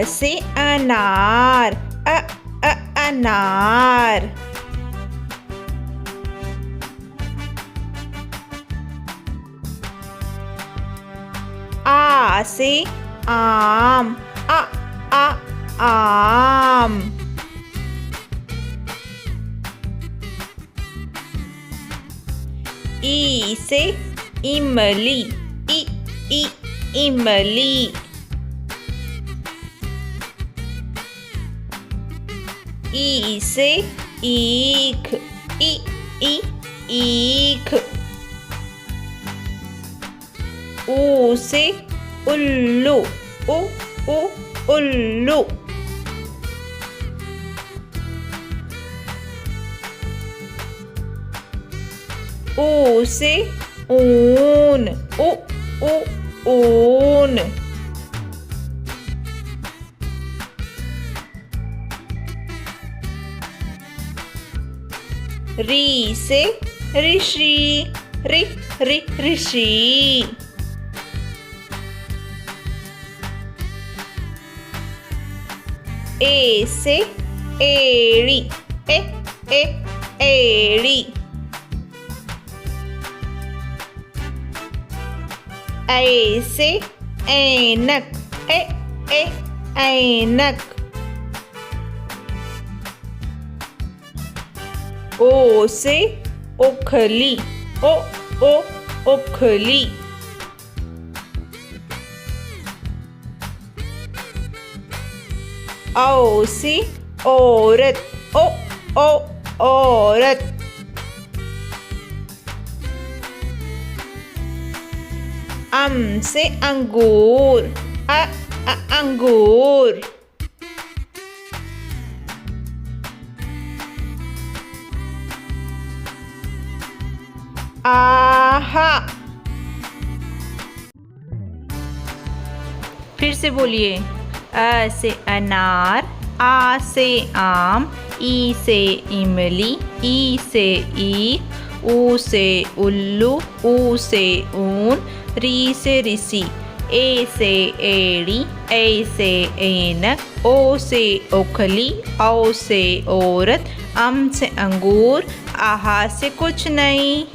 से अनार, अनार। आ से आम, आम। ई से इमली, इमली। ई से ईख, ईख। ऊ से उल्लू, उल्लू। ऊ से ऊन, ऊन। री से ऋषि, ऋषि। ए से एड़ी, एड़ी। ऐ से ऐनक, ऐनक। ओ से ओखली, ओखली। औ से औरत, औरत। अम से अंगूर, अंगूर। आहा। फिर से बोलिए। अ से अनार, आ से आम, ई से इमली, ई से ईख, ऊ से उल्लू, ऊ से ऊन, री से ऋषि, ए से एड़ी, ए से ऐनक, ओ से ओखली, औ से औरत, अम से अंगूर, आहा से कुछ नहीं।